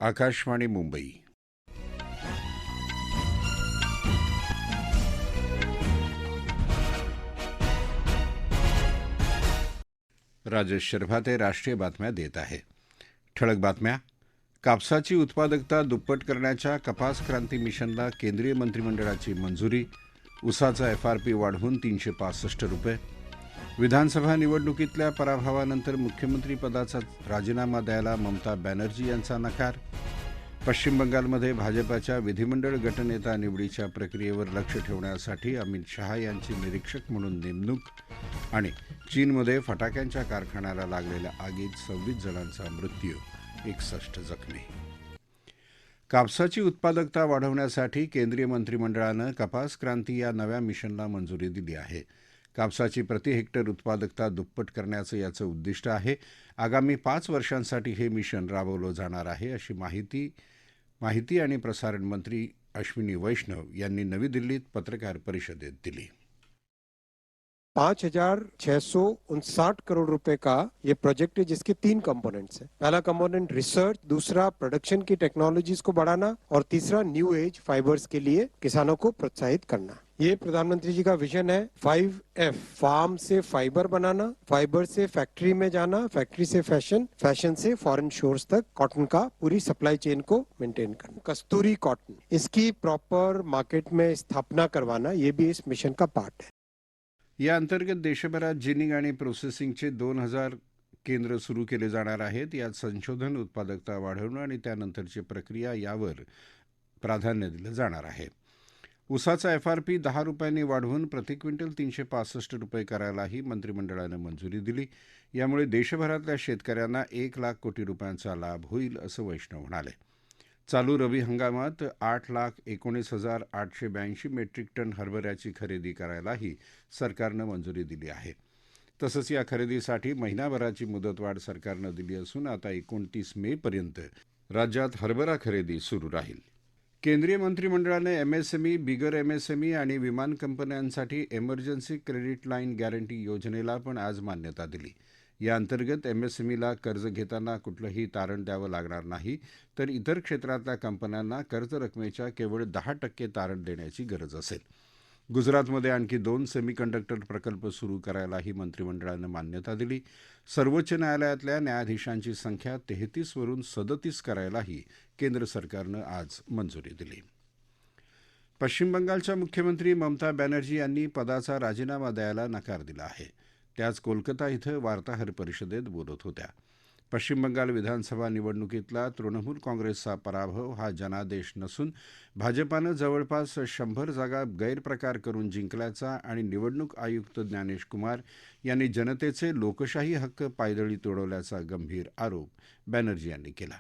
आकाशवाणी मुंबई. राजेश शर्भाते राष्ट्रीय बातम्या देत आहे. ठळक बातम्या. कापसाची उत्पादकता दुप्पट करण्याच्या कपास क्रांती मिशनला केंद्रीय मंत्रिमंडळाची मंजुरी. ऊसाचा FRP वाढवून ₹365. विधानसभा निवडणुकीतल्या पराभवानंतर मुख्यमंत्रीपदाचा राजीनामा द्यायला ममता बॅनर्जी यांचा नकार. पश्चिम बंगालमध्ये भाजपाच्या विधिमंडळ गटनेता निवडीच्या प्रक्रियेवर लक्ष ठेवण्यासाठी अमित शहा यांची निरीक्षक म्हणून नेमणूक. आणि चीनमध्ये फटाक्यांच्या कारखान्याला लागलेल्या आगीत 26 जणांचा मृत्यू, 61 जखमी. कापसाची उत्पादकता वाढवण्यासाठी केंद्रीय मंत्रिमंडळानं कपास क्रांती या नव्या मिशनला मंजुरी दिली आहे. कापसाची प्रति हेक्टर उत्पादकता दुप्पट करण्याचं याचं उद्दिष्ट आहे. आगामी 5 वर्षांसाठी हे मिशन राबवलं जाणार आहे, अशी माहिती आणि प्रसारण मंत्री अश्विनी वैष्णव यांनी नवी दिल्लीत पत्रकार परिषदेत दिली. 5,659 करोड़ रुपए का ये प्रोजेक्ट है, जिसके 3 कंपोनेंट्स हैं. पहला कंपोनेंट रिसर्च, दूसरा प्रोडक्शन की टेक्नोलॉजीज को बढ़ाना और तीसरा न्यू एज फाइबर्स के लिए किसानों को प्रोत्साहित करना. ये प्रधानमंत्री जी का विजन है. 5F, फार्म से फाइबर बनाना, फाइबर से फैक्ट्री में जाना, फैक्ट्री से फैशन, फैशन से फॉरेन शोर्स तक कॉटन का पूरी सप्लाई चेन को मेंटेन करना. कस्तूरी कॉटन, इसकी प्रॉपर मार्केट में स्थापना करवाना, ये भी इस मिशन का पार्ट है. या अंतर्गत देशभरात जिनिंग आणि प्रोसेसिंगचे 2000 केंद्र सुरू केले जाणार आहेत. यात संशोधन, उत्पादकता वाढवणं आणि त्यानंतरची प्रक्रिया यावर प्राधान्य दिलं जाणार आहे. ऊसाचा FRP ₹10 वाढवून प्रति क्विंटल ₹365 करायलाही मंत्रिमंडळानं मंजुरी दिली. यामुळे देशभरातल्या शेतकऱ्यांना ₹1,00,000 कोटी रुपयांचा लाभ होईल, असं वैष्णव म्हणाले. चालू रबी हंगामात 8,19,882 मेट्रिक टन हरभऱ्याची खरेदी करायलाही सरकारनं मंजुरी दिली आहे. तसंच या खरेदीसाठी महिनाभराची मुदतवाढ सरकारनं दिली असून आता 29 मेपर्यंत राज्यात हरभरा खरेदी सुरू राहील. केंद्रीय मंत्रिमंडळानं MSME, बिगर MSME आणि विमान कंपन्यांसाठी एमर्जन्सी क्रेडिट लाईन गॅरंटी योजनेला पण आज मान्यता दिली. या अंतर्गत MSMEला कर्ज घेताना कुठलंही तारण द्यावं लागणार नाही, तर इतर क्षेत्रातल्या कंपन्यांना कर्ज रकमेच्या केवळ 10% तारण देण्याची गरज असेल. गुजरातमध्ये आणखी 2 सेमीकंडक्टर प्रकल्प सुरू करायलाही मंत्रिमंडळानं मान्यता दिली. सर्वोच्च न्यायालयातल्या न्यायाधीशांची संख्या 33 वरून 37 करायलाही केंद्र सरकारनं आज मंजुरी दिली. पश्चिम बंगालच्या मुख्यमंत्री ममता बॅनर्जी यांनी पदाचा राजीनामा द्यायला नकार दिला आहे. त्या आज कोलकाता इथं वार्ताहर परिषदेत बोलत होत्या. पश्चिम बंगाल विधानसभा निवडणुकीतला तृणमूल काँग्रेसचा पराभव हा जनादेश नसून भाजपानं जवळपास 100 जागा गैरप्रकार करून जिंकल्याचा आणि निवडणूक आयुक्त ज्ञानेश कुमार यांनी जनतेचे लोकशाही हक्क पायदळी तोडवल्याचा गंभीर आरोप बॅनर्जी यांनी केला.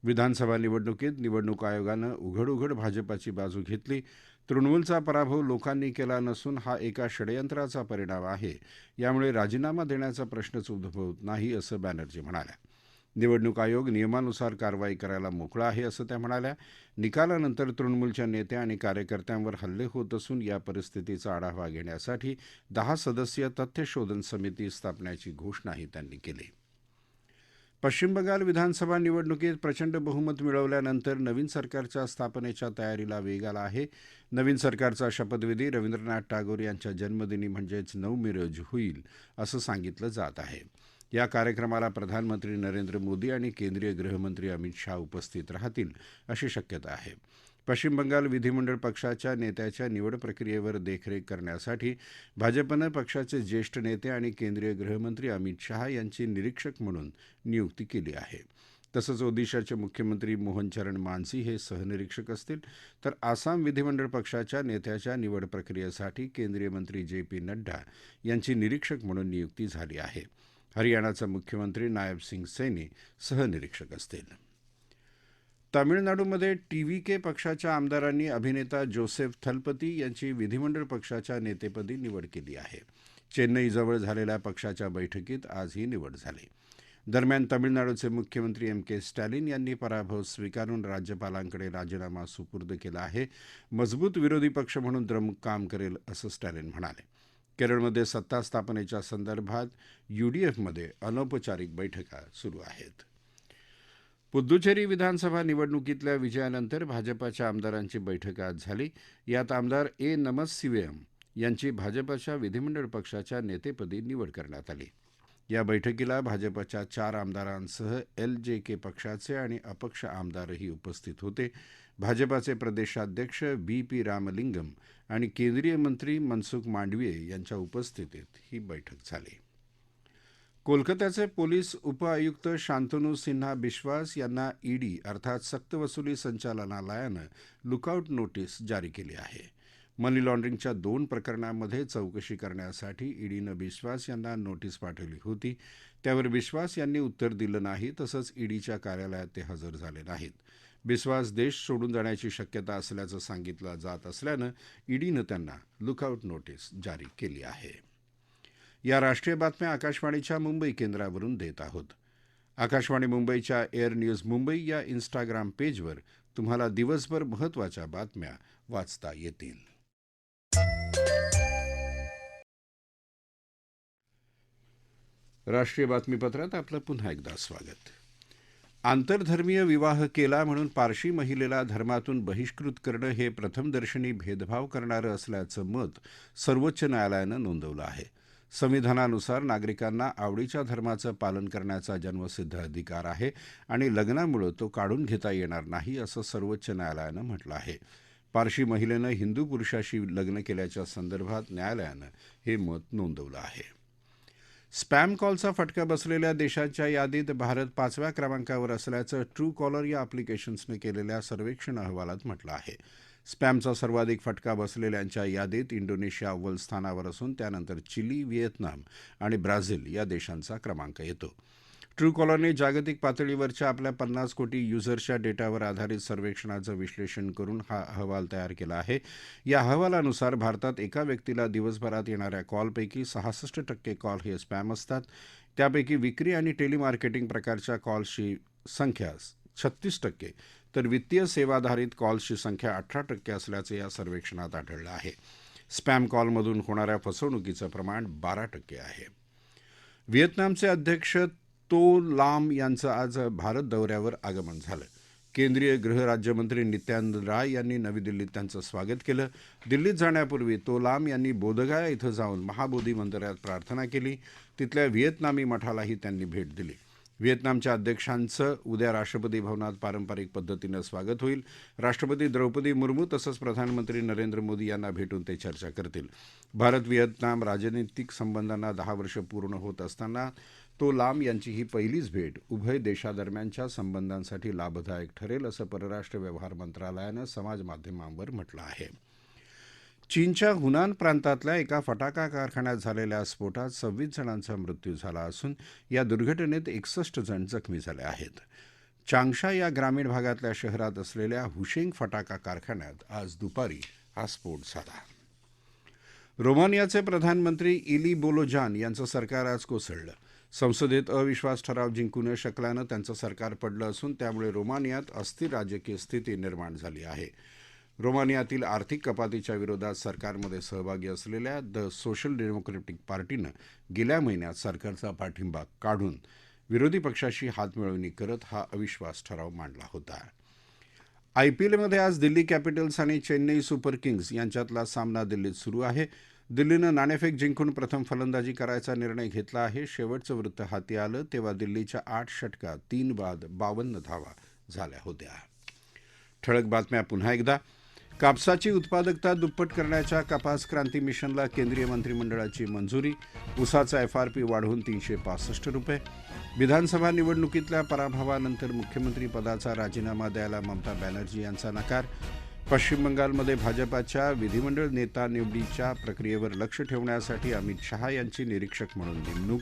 विधानसभा निवडणुकीत निवडणूक आयोगानं उघड भाजपाची बाजू घेतली. तृणमूलचा पराभव लोकांनी केला नसून हा एका षडयंत्राचा परिणाम आहे. यामुळे राजीनामा देण्याचा प्रश्नच उद्भवत नाही, असं बॅनर्जी म्हणाल्या. निवडणूक आयोग नियमानुसार कारवाई करायला मोकळा आहे, असं त्या म्हणाल्या. निकालानंतर तृणमूलच्या नेत्या आणि कार्यकर्त्यांवर हल्ले होत असून या परिस्थितीचा आढावा घेण्यासाठी 10 सदस्यीय तथ्यशोधन समिती स्थापण्याची घोषणाही त्यांनी केली. पश्चिम बंगाल विधानसभा निवडणुकीत प्रचंड बहुमत मिळवल्यानंतर नवीन सरकारच्या स्थापनेच्या तयारीला वेग आला आहे. नवीन सरकारचा शपथविधी रवींद्रनाथ टागोर यांच्या जन्मदिनी म्हणजेच 9 मे रोजी होईल, असं सांगितलं जात आहे. या कार्यक्रमाला प्रधानमंत्री नरेंद्र मोदी आणि केंद्रीय गृहमंत्री अमित शहा उपस्थित राहतील, अशी शक्यता आहे. पश्चिम बंगाल विधिमंडळ पक्षाच्या नेत्याच्या निवड प्रक्रियेवर देखरेख करण्यासाठी भाजपनं पक्षाचे ज्येष्ठ नेते आणि केंद्रीय गृहमंत्री अमित शहा यांची निरीक्षक म्हणून नियुक्ती केली आहे. तसंच ओदिशाचे मुख्यमंत्री मोहन चरण मांझी हे सहनिरीक्षक असतील. तर आसाम विधिमंडळ पक्षाच्या नेत्याच्या निवड प्रक्रियेसाठी केंद्रीय मंत्री JP नड्डा यांची निरीक्षक म्हणून नियुक्ती झाली आहे. हरियाणाचा मुख्यमंत्री नायब सिंग सैनी सहनिरीक्षक असतील. तामिळनाडूमध्ये TVK पक्षाच्या आमदारांनी अभिनेता जोसेफ थलपती यांची विधिमंडळ पक्षाच्या नेतेपदी निवड केली आहे. चेन्नईजवळ झालेल्या पक्षाच्या बैठकीत आज ही निवड झाली. दरम्यान तामिळनाडूचे मुख्यमंत्री MK स्टॅलिन यांनी पराभव स्वीकारून राज्यपालांकडे राजीनामा सुपूर्द केला आहे. मजबूत विरोधी पक्ष म्हणून द्रमुक काम करेल, असं स्टॅलिन म्हणाले. केरळमध्ये सत्ता स्थापनेच्या संदर्भात UDFमध्ये अनौपचारिक बैठका सुरू आहेत. पुद्दुचेरी विधानसभा निवडणुकीतल्या विजयानंतर भाजपाच्या आमदारांची बैठक आज झाली. यात आमदार ए नमसिवयम यांची भाजपाच्या विधिमंडळ पक्षाच्या नेतेपदी निवड करण्यात आली. या बैठकीला भाजपच्या 4 आमदारांसह एलजेके पक्षाचे आणि अपक्ष आमदारही उपस्थित होते. भाजपाचे प्रदेशाध्यक्ष बी पी रामलिंगम आणि केंद्रीय मंत्री मनसुख मांडवीय यांच्या उपस्थितीत ही बैठक झाली. कोलकात्याचे पोलीस उपआयुक्त शांतनू सिन्हा बिश्वास यांना ईडी अर्थात सक्तवसुली संचालनालयानं लुकआउट नोटीस जारी केली आहे. मनी लॉन्ड्रिंगच्या 2 प्रकरणांमध्ये चौकशी करण्यासाठी ईडीनं बिश्वास यांना नोटीस पाठवली होती. त्यावर बिश्वास यांनी उत्तर दिलं नाही. तसंच ईडीच्या कार्यालयात ते हजर झाले नाहीत. बिश्वास देश सोडून जाण्याची शक्यता असल्याचं सांगितलं जात असल्यानं ईडीनं त्यांना लुकआउट नोटीस जारी केली आहे. या राष्ट्रीय बातम्या आकाशवाणीच्या मुंबई केंद्रावरून देत आहोत. आकाशवाणी मुंबईच्या एअर न्यूज मुंबई या इन्स्टाग्राम पेजवर तुम्हाला दिवसभर महत्त्वाच्या बातम्या वाचता येतील. राष्ट्रीय बातमीपत्रात आपलं पुन्हा एकदा स्वागत. आंतरधर्मीय विवाह केला म्हणून पारशी महिलेला धर्मातून बहिष्कृत करणं हे प्रथमदर्शनी भेदभाव करणारं असल्याचं मत सर्वोच्च न्यायालयानं नोंदवलं आहे. संविधानानुसार नागरिकांना आवडीच्या धर्माचं पालन करण्याचा जन्मसिद्ध अधिकार आहे आणि लग्नामुळे तो काढून घेता येणार नाही असं सर्वोच्च न्यायालयानं म्हटलं आहे. पारशी महिलेनं हिंदू पुरुषाशी लग्न केल्याच्या संदर्भात न्यायालयानं हे मत नोंदवलं आहे. स्पॅम कॉलचा फटका बसलेल्या देशांच्या यादीत भारत 5व्या क्रमांकावर असल्याचं ट्रू कॉलर या अप्लिकेशन्सनं केलेल्या सर्वेक्षण अहवालात म्हटलं आहे. स्पॅमचा सर्वाधिक फटका बसलेल्यांच्या यादीत इंडोनेशिया अव्वल स्थानावर असून त्यानंतर चिली, व्हिएतनाम आणि ब्राझील या देशांचा क्रमांक येतो. ट्रू कॉलरने जागतिक पातळीवरच्या आपल्या 50 कोटी युजर्सच्या डेटावर आधारित सर्वेक्षणाचं विश्लेषण करून हा अहवाल तयार केला आहे. या अहवालानुसार भारतात एका व्यक्तीला दिवसभरात येणाऱ्या कॉलपैकी 66% कॉल हे स्पॅम असतात. त्यापैकी विक्री आणि टेलिमार्केटिंग प्रकारच्या कॉल्सची संख्या 36%, तर वित्तीय सेवाधारित कॉल्सची संख्या 18% असल्याचं या सर्वेक्षणात आढळलं आहे. स्पॅम कॉलमधून होणाऱ्या फसवणुकीचं प्रमाण 12% आहे. व्हिएतनामचे अध्यक्ष तो लाम यांचं आज भारत दौऱ्यावर आगमन झालं. केंद्रीय गृहराज्यमंत्री नित्यानंद राय यांनी नवी दिल्लीत त्यांचं स्वागत केलं. दिल्लीत जाण्यापूर्वी तो लाम यांनी बोधगया इथं जाऊन महाबोधी मंदिरात प्रार्थना केली. तिथल्या व्हिएतनामी मठालाही त्यांनी भेट दिली. व्हिएतनामच्या अध्यक्षांचं उद्या राष्ट्रपती भवनात पारंपरिक पद्धतीनं स्वागत होईल. राष्ट्रपती द्रौपदी मुर्मू तसंच प्रधानमंत्री नरेंद्र मोदी यांना भेटून ते चर्चा करतील. भारत व्हिएतनाम राजनैतिक संबंधांना 10 वर्ष पूर्ण होत असताना तो लाम यांची ही पहिलीच भेट उभय देशादरम्यानच्या संबंधांसाठी लाभदायक ठरेल असं परराष्ट्र व्यवहार मंत्रालयानं समाजमाध्यमांवर म्हटलं आहे. चीनच्या हुनान प्रांतातल्या एका फटाका कारखान्यात झालेल्या स्फोटात 26 जणांचा मृत्यू झाला असून या दुर्घटनेत 61 जण जखमी झाले आहेत. चांगशा या ग्रामीण भागातल्या शहरात असलेल्या हुशेंग फटाका कारखान्यात आज दुपारी हा स्फोट झाला. रोमानियाचे प्रधानमंत्री इली बोलोजान यांचं सरकार आज कोसळलं. संसदेत अविश्वास ठराव जिंकू न शकल्यानं त्यांचं सरकार पडलं असून त्यामुळे रोमानियात अस्थिर राजकीय स्थिती निर्माण झाली आहे. रोमानियातील आर्थिक कपातीच्या विरोधात सरकारमध्ये सहभागी असलेल्या द सोशल डेमोक्रेटिक पार्टीनं गेल्या महिन्यात सरकारचा पाठिंबा काढून विरोधी पक्षाशी हातमिळवणी करत हा अविश्वास ठराव मांडला होता. आयपीएलमध्ये आज दिल्ली कॅपिटल्स आणि चेन्नई सुपर किंग्ज यांच्यातला सामना दिल्लीत सुरू आहे. दिल्लीनं नाणेफेक जिंकून प्रथम फलंदाजी करायचा निर्णय घेतला आहे. शेवटचं वृत्त हाती आलं तेव्हा दिल्लीच्या 8 षटकात 3 बाद 52 धावा झाल्या होत्या. ठळक बातम्या पुन्हा एकदा. कापसाची उत्पादकता दुप्पट करण्याच्या कपास क्रांती मिशनला केंद्रीय मंत्रिमंडळाची मंजुरी. ऊसाचा एफआरपी वाढवून ₹365. विधानसभा निवडणुकीतल्या पराभवानंतर मुख्यमंत्री पदाचा राजीनामा द्यायला ममता बॅनर्जी यांचा नकार. पश्चिम बंगालमध्ये भाजपाच्या विधिमंडळ नेता निवडीच्या प्रक्रियेवर लक्ष ठेवण्यासाठी अमित शहा यांची निरीक्षक म्हणून नेमणूक.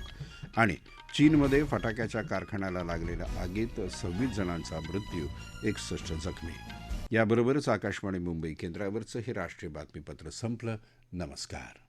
आणि चीनमध्ये फटाक्याच्या कारखान्याला लागलेल्या आगीत 26 जणांचा मृत्यू, 61 जखमी. याबरोबरच आकाशवाणी मुंबई केंद्रावरचं हे राष्ट्रीय बातमीपत्र संपलं. नमस्कार.